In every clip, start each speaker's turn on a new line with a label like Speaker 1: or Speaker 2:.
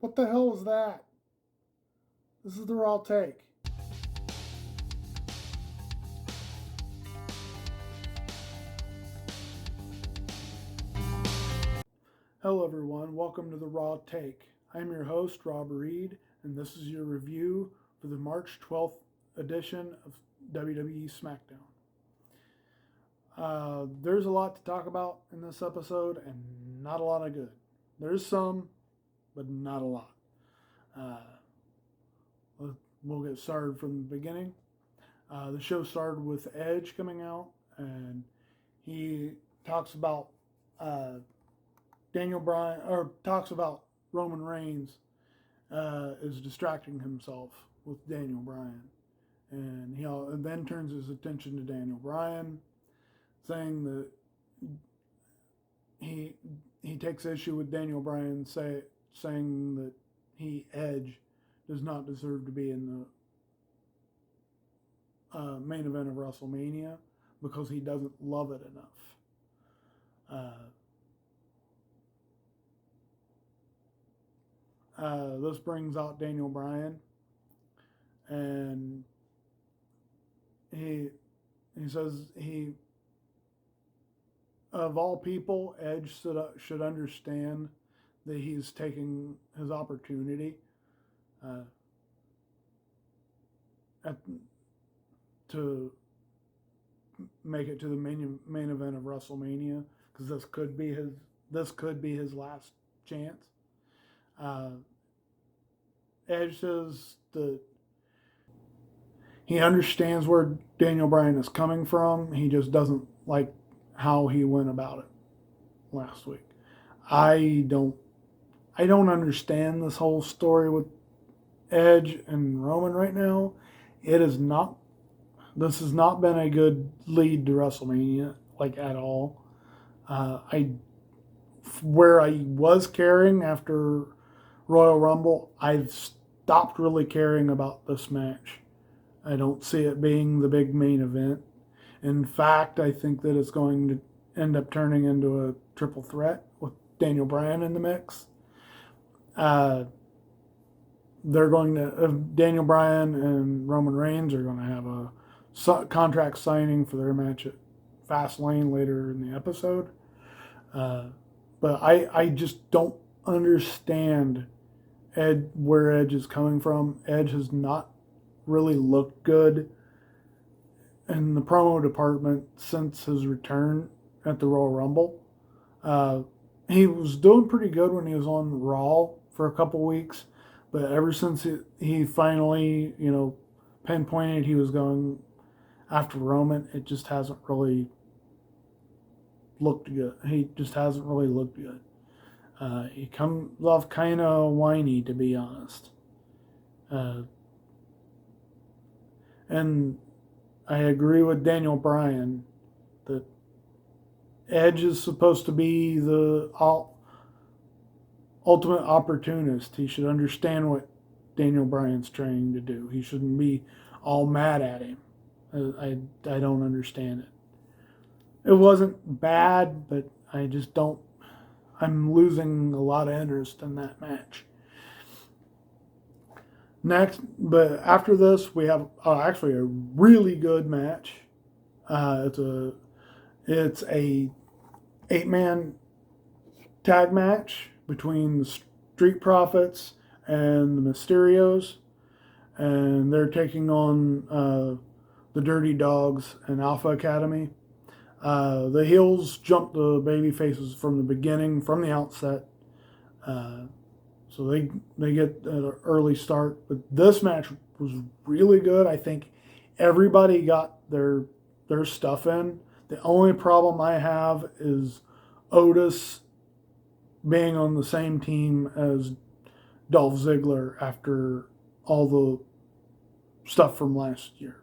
Speaker 1: What the hell is that? This is the Raw Take. Hello, everyone. Welcome to the Raw Take. I'm your host, Rob Reed, and this is your review for the March 12th edition of WWE SmackDown. There's a lot to talk about in this episode, and not a lot of good. There's some, but not a lot. We'll get started from the beginning. The show started with Edge coming out, and he talks about Daniel Bryan, or talks about Roman Reigns is distracting himself with Daniel Bryan. And he then turns his attention to Daniel Bryan, saying that he takes issue with Daniel Bryan saying that Edge does not deserve to be in the main event of WrestleMania because he doesn't love it enough. This brings out Daniel Bryan, and he says of all people, Edge should understand that he's taking his opportunity to make it to the main event of WrestleMania, because this could be his last chance. Edge says that he understands where Daniel Bryan is coming from. He just doesn't like how he went about it last week. I don't understand this whole story with Edge and Roman right now. This has not been a good lead to WrestleMania, like, at all. Where I was caring after Royal Rumble, I've stopped really caring about this match. I don't see it being the big main event. In fact, I think that it's going to end up turning into a triple threat with Daniel Bryan in the mix. Daniel Bryan and Roman Reigns are going to have a contract signing for their match at Fastlane later in the episode. But I just don't understand where Edge is coming from. Edge has not really looked good in the promo department since his return at the Royal Rumble. He was doing pretty good when he was on Raw for a couple weeks, but ever since he finally, pinpointed he was going after Roman, it just hasn't really looked good. He just hasn't really looked good. He comes off kind of whiny, to be honest. And I agree with Daniel Bryan that Edge is supposed to be the ultimate opportunist. He should understand what Daniel Bryan's trying to do. He shouldn't be all mad at him. I don't understand it. It wasn't bad, but I just don't. I'm losing a lot of interest in that match. Next, but after this, we have actually a really good match. It's a 8-man tag match between the Street Profits and the Mysterios, and they're taking on the Dirty Dogs and Alpha Academy. The heels jumped the baby faces from the beginning, from the outset. So they get an early start. But this match was really good. I think everybody got their stuff in. The only problem I have is Otis being on the same team as Dolph Ziggler after all the stuff from last year.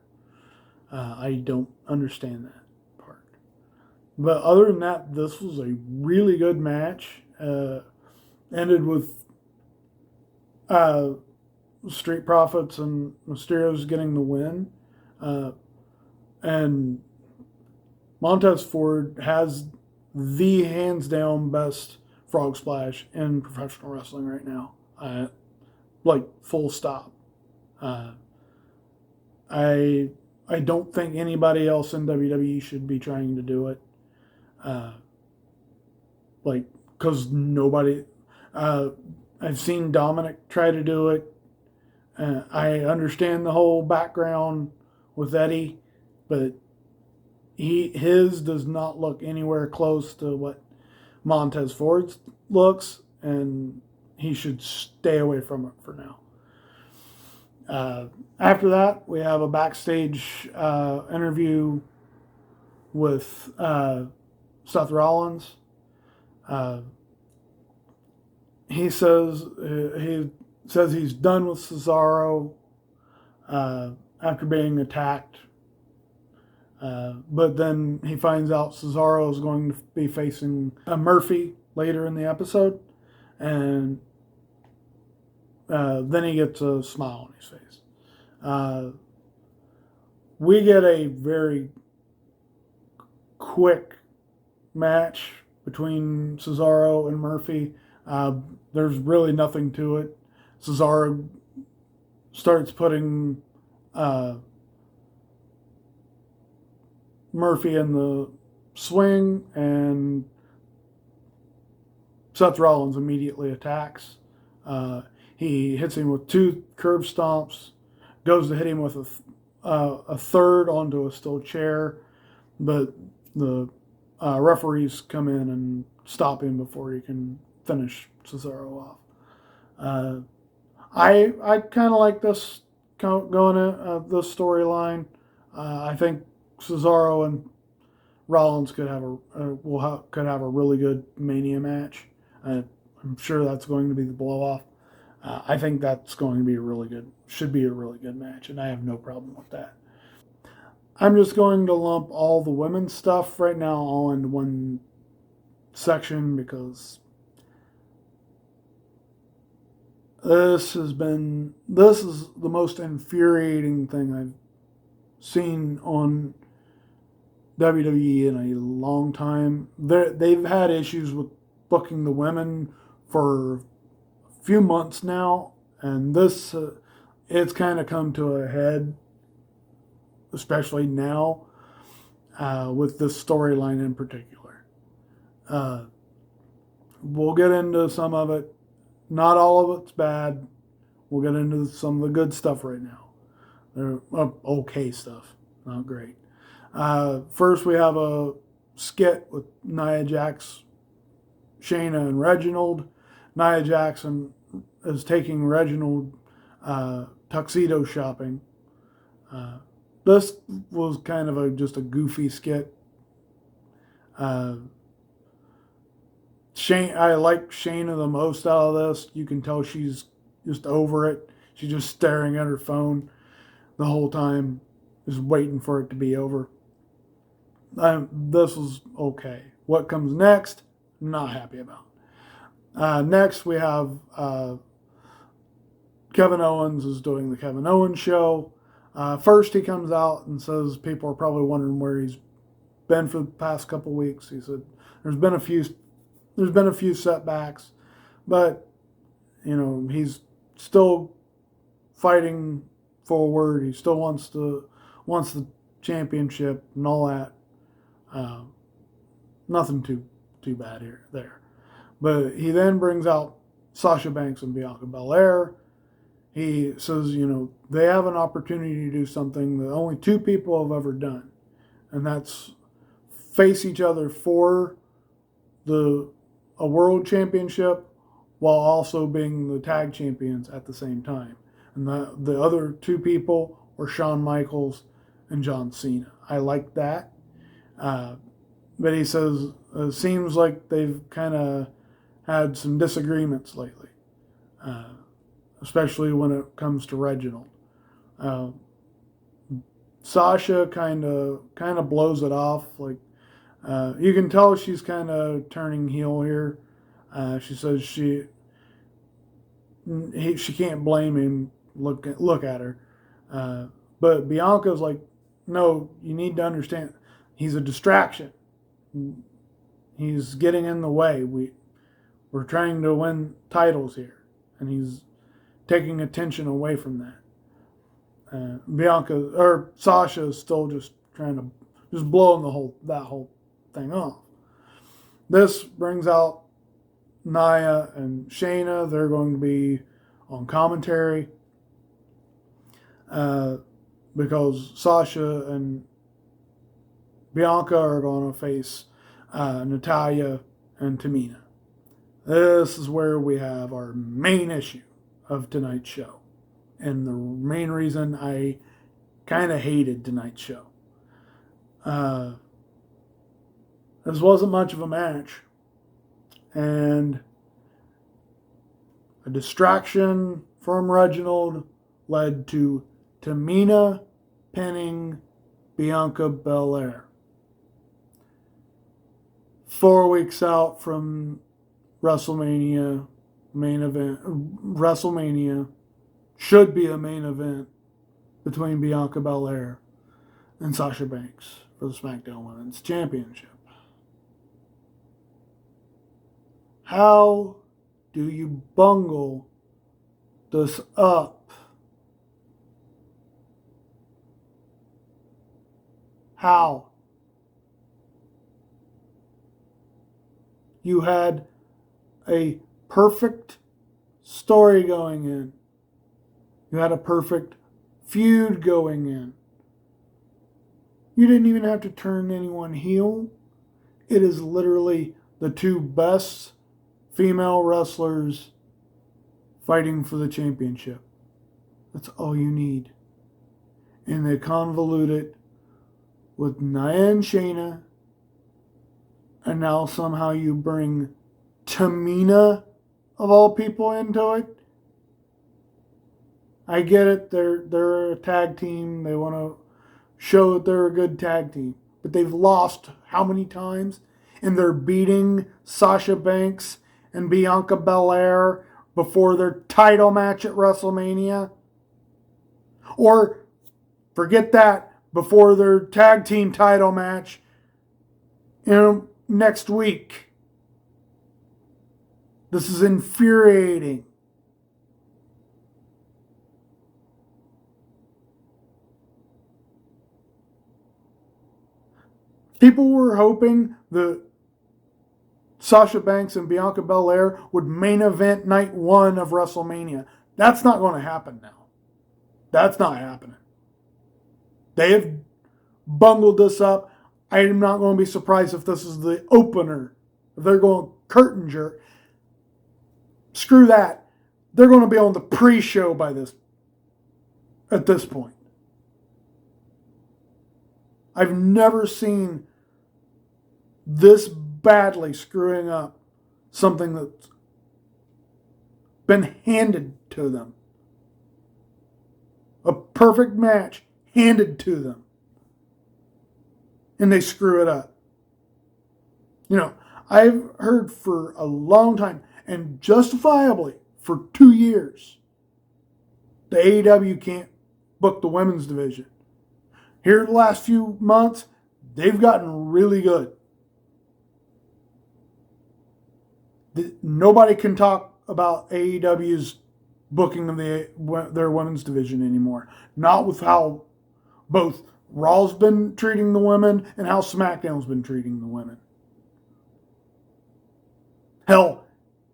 Speaker 1: I don't understand that part. But other than that, this was a really good match. Ended with Street Profits and Mysterios getting the win. And Montez Ford has the hands down best frog splash in professional wrestling right now. Like, full stop. Uh, I I don't think anybody else in WWE should be trying to do it. Uh, like, because nobody. Uh, I've seen Dominic try to do it. I understand the whole background with Eddie, but his does not look anywhere close to what Montez Ford's looks, and he should stay away from it for now. After that, we have a backstage interview with Seth Rollins. Uh, he says he's done with Cesaro after being attacked. But then he finds out Cesaro is going to be facing Murphy later in the episode, and then he gets a smile on his face. We get a very quick match between Cesaro and Murphy. There's really nothing to it. Cesaro starts putting Murphy in the swing, and Seth Rollins immediately attacks. He hits him with 2 curb stomps, goes to hit him with a third onto a steel chair, but the referees come in and stop him before he can finish Cesaro off. I kind of like this going this storyline. I think Cesaro and Rollins could have a really good Mania match. I'm sure that's going to be the blow off. I think that's going to be should be a really good match, and I have no problem with that. I'm just going to lump all the women's stuff right now all into one section because this is the most infuriating thing I've seen on WWE in a long time. They've had issues with booking the women for a few months now, and this it's kind of come to a head, especially now with this storyline in particular. We'll get into some of it. Not all of it's bad. We'll get into some of the good stuff right now. They're okay stuff, not great. First, we have a skit with Nia Jax, Shayna, and Reginald. Nia Jackson is taking Reginald tuxedo shopping. This was kind of just a goofy skit. I like Shayna the most out of this. You can tell she's just over it. She's just staring at her phone the whole time, just waiting for it to be over. This was okay. What comes next? Not happy about. Next, we have Kevin Owens is doing the Kevin Owens show. First, he comes out and says people are probably wondering where he's been for the past couple weeks. He said there's been a few setbacks, but he's still fighting forward. He still wants the championship and all that. Nothing too bad there. But he then brings out Sasha Banks and Bianca Belair. He says, they have an opportunity to do something that only 2 people have ever done, and that's face each other for a world championship while also being the tag champions at the same time. And the other 2 people were Shawn Michaels and John Cena. I like that. But he says it seems like they've kind of had some disagreements lately, especially when it comes to Reginald. Sasha kind of blows it off. Like you can tell she's kind of turning heel here. She says she can't blame him. Look at her. But Bianca's like, no, you need to understand. He's a distraction. He's getting in the way. We're trying to win titles here, and he's taking attention away from that. Sasha is still just trying to just blowing that whole thing off. This brings out Nia and Shayna. They're going to be on commentary because Sasha and Bianca are going to face Natalya and Tamina. This is where we have our main issue of tonight's show. And the main reason I kind of hated tonight's show. This wasn't much of a match. And a distraction from Reginald led to Tamina pinning Bianca Belair. 4 weeks out from WrestleMania main event. WrestleMania should be a main event between Bianca Belair and Sasha Banks for the SmackDown Women's Championship. How do you bungle this up? How? You had a perfect story going in. You had a perfect feud going in. You didn't even have to turn anyone heel. It is literally the two best female wrestlers fighting for the championship. That's all you need. And they convolute it with Nia and Shayna. And now somehow you bring Tamina, of all people, into it. I get it. They're a tag team. They want to show that they're a good tag team. But they've lost how many times? And they're beating Sasha Banks and Bianca Belair before their title match at WrestleMania. Or, forget that, before their tag team title match next week. This is infuriating. People were hoping that Sasha Banks and Bianca Belair would main event night 1 of WrestleMania. That's not going to happen now. That's not happening. They have bungled this up. I am not going to be surprised if this is the opener. If they're going curtain jerk. Screw that. They're going to be on the pre-show at this point. I've never seen this badly screwing up something that's been handed to them. A perfect match handed to them. And they screw it up. I've heard for a long time, and justifiably for 2 years, the AEW can't book the women's division. Here the last few months, they've gotten really good. Nobody can talk about AEW's booking of their women's division anymore. Not with how both Raw's been treating the women and how SmackDown's been treating the women. Hell,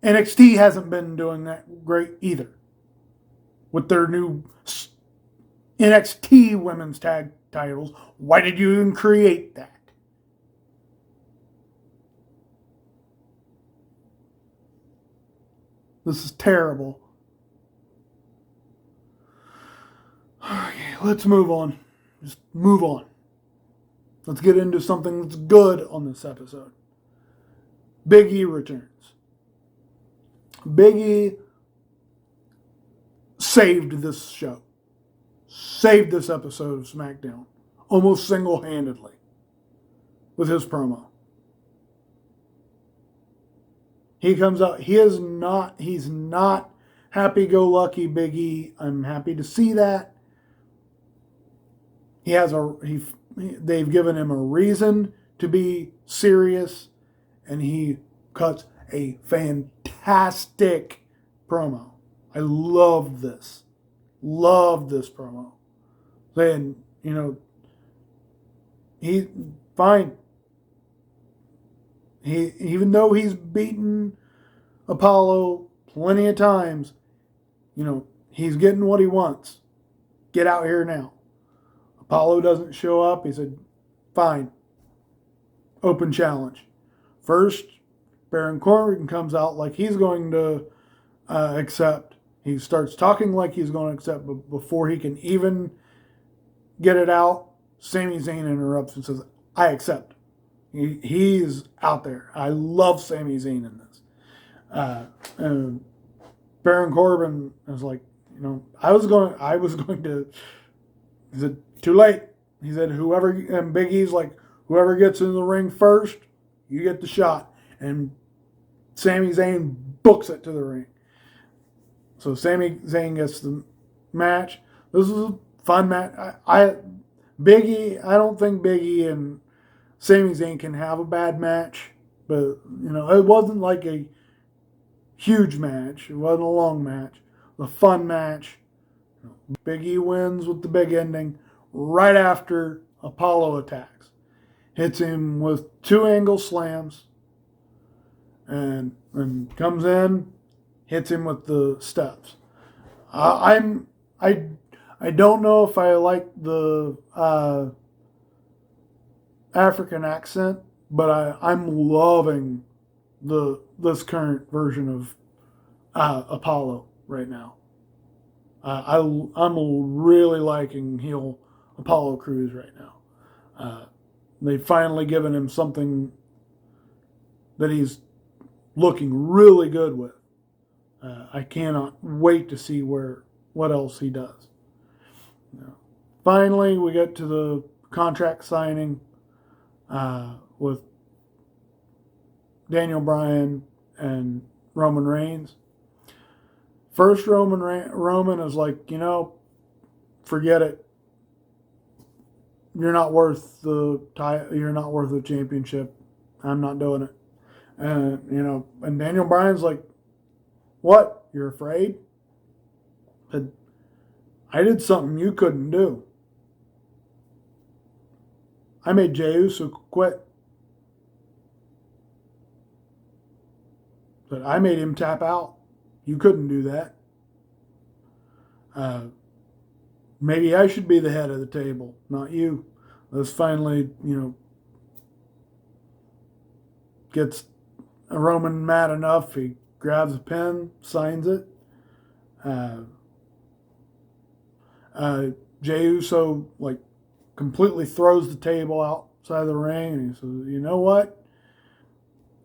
Speaker 1: NXT hasn't been doing that great either. With their new NXT women's tag titles. Why did you even create that? This is terrible. Okay, let's move on. Just move on. Let's get into something that's good on this episode. Big E returns. Big E saved this show. Saved this episode of SmackDown. Almost single-handedly. With his promo. He comes out. He's not happy-go-lucky Big E. I'm happy to see that. They've given him a reason to be serious, and he cuts a fantastic promo. I loved this. Loved this promo. Saying, he fine. Even though he's beaten Apollo plenty of times, he's getting what he wants. Get out here now. Apollo doesn't show up. He said, fine. Open challenge. First, Baron Corbin comes out like he's going to accept. He starts talking like he's going to accept, but before he can even get it out, Sami Zayn interrupts and says, I accept. He's out there. I love Sami Zayn in this. And Baron Corbin was like, I was going to, he said, too late. He said, and Big E's like, whoever gets in the ring first, you get the shot. And Sami Zayn books it to the ring. So Sami Zayn gets the match. This was a fun match. I don't think Big E and Sami Zayn can have a bad match. But, it wasn't like a huge match. It wasn't a long match. A fun match. Big E wins with the big ending right after Apollo attacks. Hits him with 2 angle slams. And comes in, hits him with the steps. I don't know if I like the African accent, but I'm loving this current version of Apollo right now. I'm really liking heel Apollo Crews right now. They've finally given him something that he's looking really good with. I cannot wait to see what else he does. Finally, we get to the contract signing with Daniel Bryan and Roman Reigns. First, Roman is like, forget it. You're not worth the championship. I'm not doing it. And Daniel Bryan's like, what? You're afraid? I did something you couldn't do. I made Jey Uso quit. But I made him tap out. You couldn't do that. Maybe I should be the head of the table, not you. Let's finally, gets Roman mad enough. He grabs a pen, signs it. Jey Uso completely throws the table outside the ring, and he says, "You know what?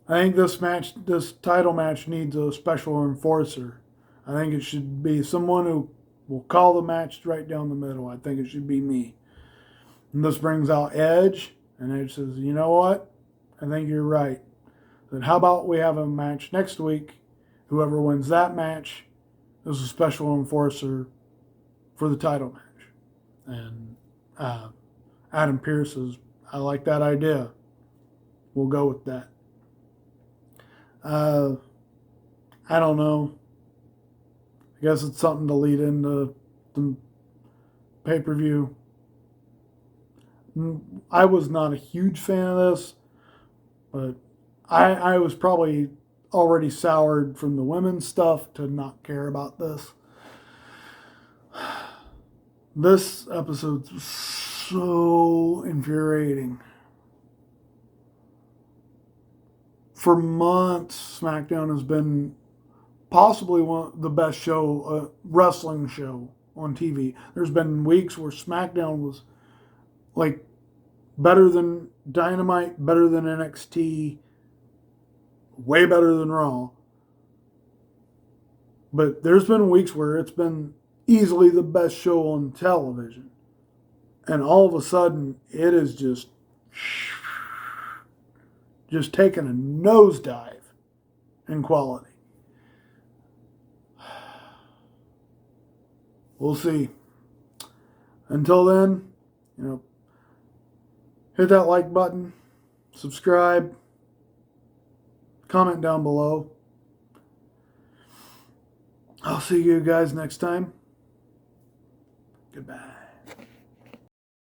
Speaker 1: I think this title match needs a special enforcer. I think it should be someone who will call the match right down the middle. I think it should be me." And this brings out Edge, and Edge says, "You know what? I think you're right. Then how about we have a match next week? Whoever wins that match is a special enforcer for the title match." And Adam Pearce says, "I like that idea. We'll go with that." I don't know. I guess it's something to lead into the pay-per-view. I was not a huge fan of this, but I was probably already soured from the women's stuff to not care about this. This episode's so infuriating. For months, SmackDown has been possibly the best wrestling show on TV. There's been weeks where SmackDown was better than Dynamite, better than NXT, way better than Raw. But there's been weeks where it's been easily the best show on television. And all of a sudden, it is just taking a nosedive in quality. We'll see. Until then, hit that like button, subscribe, comment down below. I'll see you guys next time. Goodbye.